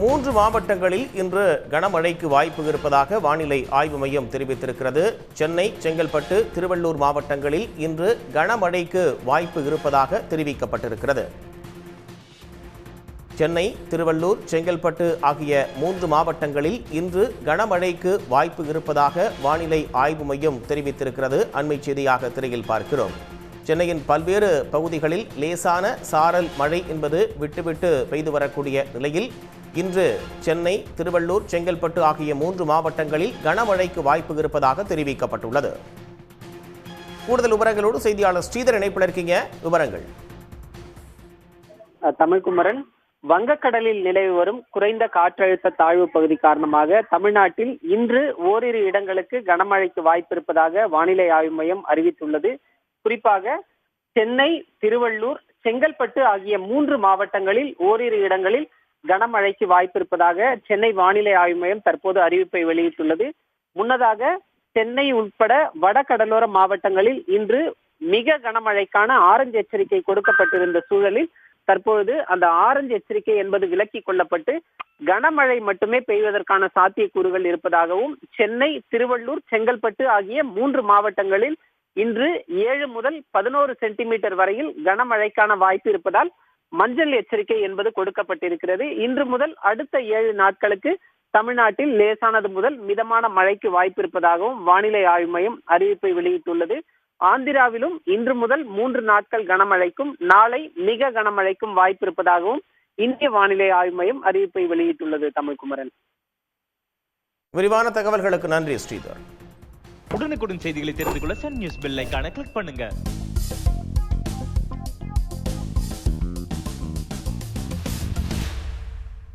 3 மாவட்டங்களில் இன்று கனமழைக்கு வாய்ப்பு இருப்பதாக வானிலை ஆய்வு மையம் தெரிவித்திருக்கிறது. சென்னை, செங்கல்பட்டு, திருவள்ளூர் மாவட்டங்களில் இன்று கனமழைக்கு வாய்ப்பு இருப்பதாக தெரிவிக்கப்பட்டிருக்கிறது. சென்னை, திருவள்ளூர், செங்கல்பட்டு ஆகிய 3 மாவட்டங்களில் இன்று கனமழைக்கு வாய்ப்பு இருப்பதாக வானிலை ஆய்வு மையம் தெரிவித்திருக்கிறது. அண்மை செய்தியாக திரையில் பார்க்கிறோம். சென்னையின் பல்வேறு பகுதிகளில் லேசான சாரல் மழை என்பது விட்டுவிட்டு பெய்து வரக்கூடிய நிலையில் இன்று சென்னை, திருவள்ளூர், செங்கல்பட்டு ஆகிய 3 மாவட்டங்களில் கனமழைக்கு வாய்ப்பு இருப்பதாக தெரிவிக்கப்பட்டுள்ளது. கூடுதல் விவரங்களோடு செய்தியாளர் ஸ்ரீதர் இணைப்பில் இருக்கீங்க. விவரங்கள். தமிழ்குமரன், வங்கக்கடலில் நிலவி வரும் குறைந்த காற்றழுத்த தாழ்வு பகுதி காரணமாக தமிழ்நாட்டில் இன்று ஓரிரு இடங்களுக்கு கனமழைக்கு வாய்ப்பு இருப்பதாக வானிலை ஆய்வு மையம் அறிவித்துள்ளது. குறிப்பாக சென்னை, திருவள்ளூர், செங்கல்பட்டு ஆகிய 3 மாவட்டங்களில் ஓரிரு இடங்களில் கனமழைக்கு வாய்ப்பு இருப்பதாக சென்னை வானிலை ஆய்வு மையம் தற்போது அறிவிப்பை வெளியிட்டுள்ளது. முன்னதாக சென்னை உட்பட வட கடலோர மாவட்டங்களில் இன்று மிக கனமழைக்கான ஆரஞ்சு எச்சரிக்கை கொடுக்கப்பட்டிருந்த சூழலில் தற்பொழுது அந்த ஆரஞ்சு எச்சரிக்கை என்பது விலக்கிக் கொள்ளப்பட்டு கனமழை மட்டுமே பெய்வதற்கான சாத்தியக்கூறுகள் இருப்பதாகவும் சென்னை, திருவள்ளூர், செங்கல்பட்டு ஆகிய 3 மாவட்டங்களில் இன்று 7 முதல் 11 சென்டிமீட்டர் வரையில் கனமழைக்கான வாய்ப்பு இருப்பதால் மஞ்சள் எச்சரிக்கை என்பது கொடுக்கப்பட்டிருக்கிறது. இன்று முதல் அடுத்த 7 நாட்களுக்கு தமிழ்நாட்டில் லேசானது முதல் மிதமான மழைக்கு வாய்ப்பு இருப்பதாகவும் வானிலை ஆய்வு மையம் அறிவிப்பை வெளியிட்டுள்ளது. ஆந்திராவிலும் இன்று முதல் 3 நாட்கள் கனமழைக்கும் நாளை மிக கனமழைக்கும் வாய்ப்பு இருப்பதாகவும் இந்திய வானிலை ஆய்வு மையம் அறிவிப்பை வெளியிட்டுள்ளது. தமிழ்குமரன், விரிவான தகவல்களுக்கு நன்றி ஸ்ரீதர். உடனுக்குடன் செய்திகளை தெரிந்து கொள்ள சன் நியூஸ் பெல் ஐகானை கிளிக் பண்ணுங்க.